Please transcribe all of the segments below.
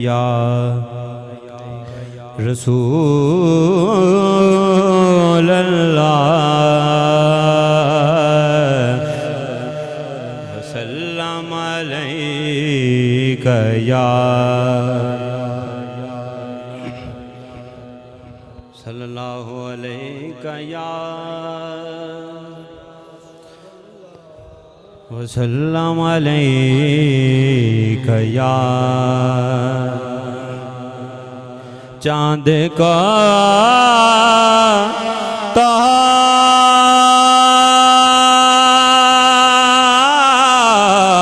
या रसूल अल्लाह वसल्लम अलैका या सल्लल्लाहु अलैका या वसल्लम अलैका या चाँद का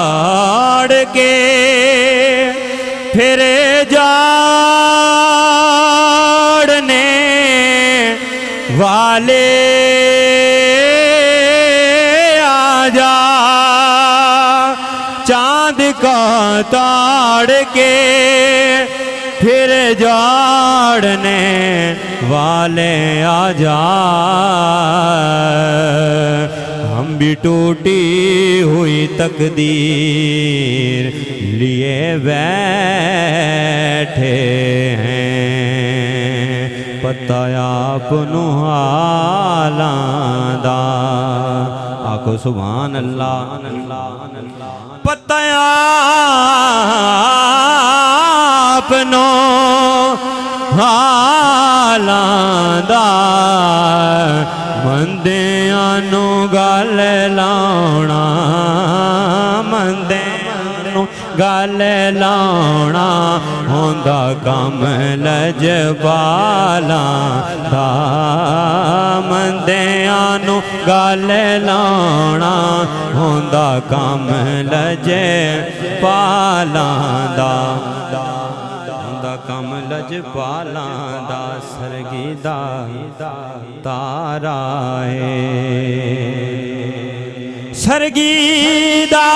ताड़ के फिर जाड़ने वाले आजा चाँद का ताड़ के फिर जाड़ने वाले आजा हम भी टूटी हुई तकदीर लिए बैठे हैं पता आपनु हालांदा आको सुभान अल्लाह पता आपनो हालांदा मंदियां नू गल लाउणा मंदियां गल लाउणा होंदा कम लजपालां दा मंदियां नू गल लाउणा होंदा कम लजपालां दा कम लजपालां दा सरगी दा तारा है सरगी दा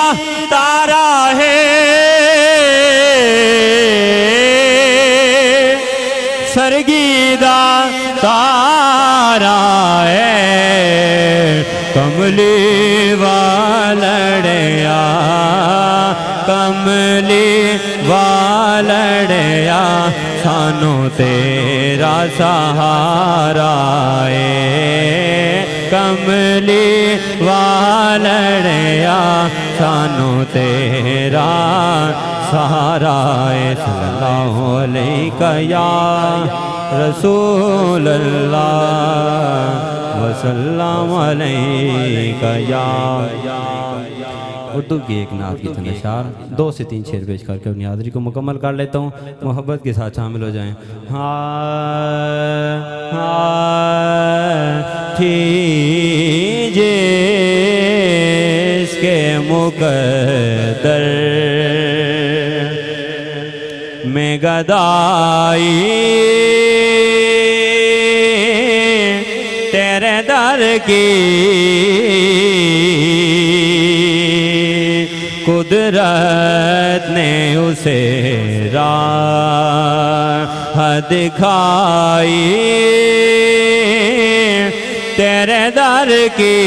तारा है सरगी दा तारा है कमली वालड़िया कमली वालड़िया सानू तेरा सहारा है कमली वालड़िया सानू तेरा सहारा है सल्लल्लाहु अलैका या रसूल अल्लाह वसल्लम अलैका या उर्दू की एक नात की तनशार 2 से 3 शेर पेश करके अपनी हाज़िरी को मुकम्मल कर लेता हूँ मोहब्बत के साथ शामिल हो जाएं। कीजिए इसके मुक़द्दर में गदाई तेरे दर की कुदरत ने उसे राह दिखाई तेरे दर की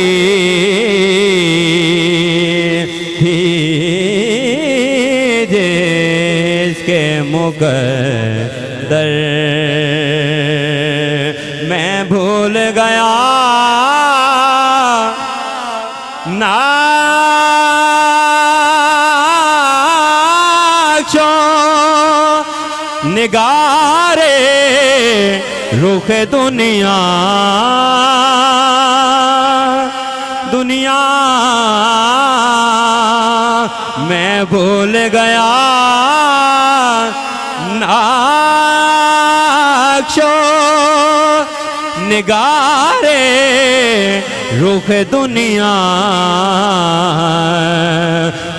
जिसके मुक़द्दर मैं भूल गया ना निगारे रुख दुनिया दुनिया मैं भूल गया नाक्षो निगारे रुख दुनिया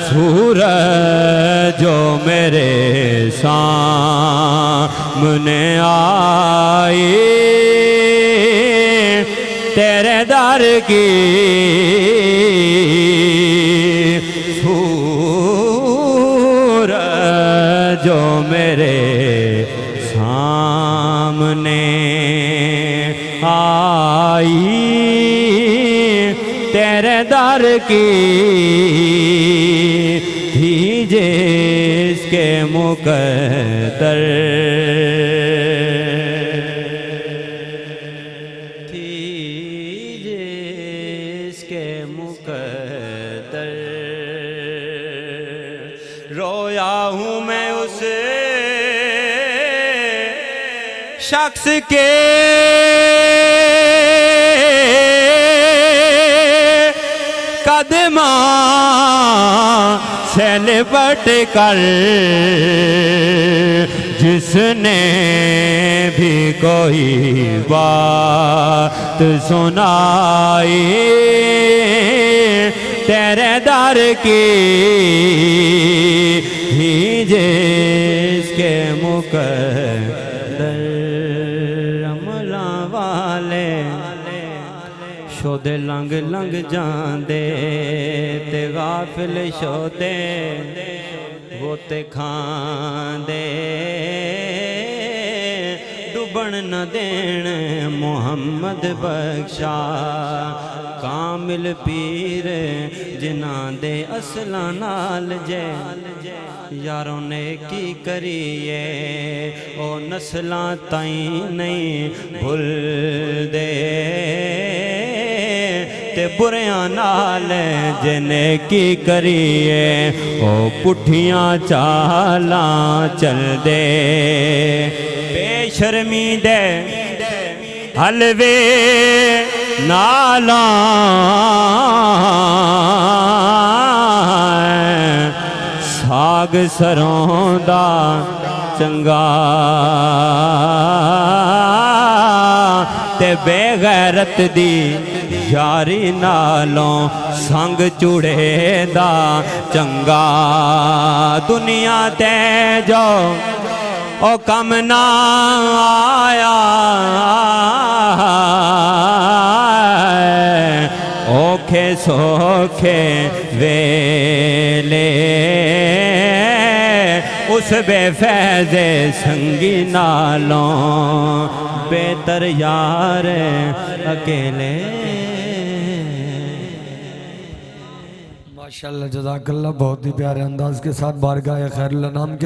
सूरज जो मेरे सामने आई तेरे दर की सूरज जो मेरे सामने आई तेरे दर की थी जिसके मुकद्दर मुकद्दर थी जिसके मुकद्दर रोया हूँ मैं उस शख्स के कदमा से लिपट कर जिसने भी कोई बात सुनाई तेरे दर की ही जिसके मुकद्दर अमला वाले शोदे लंघ लंघ जांदे ते गाफिल शोदे वो ते खांदे डुबन न देण मोहम्मद बख्शा कामिल पीर जिन्हां दे असलां नाल जे यारों ने की करिए ओ नस्लां ताईं नहीं भुल दे ते बुरियां नाल जिने की करिए ओ पुठियां चालां चल दे बेशर्मी दे हलवे नाला साग सरों दा चंगा ते बेगैरत दी यारी नालों संग चूड़े दा चंगा दुनिया ते जो ओ कम ना आया ओखे सोखे वेले उस बेफैज़े संगी नालों बेहतर यार अकेले। माशाअल्लाह जज़ाकल्लाह बहुत ही प्यारे अंदाज के साथ बारगाह खैरुल अनाम के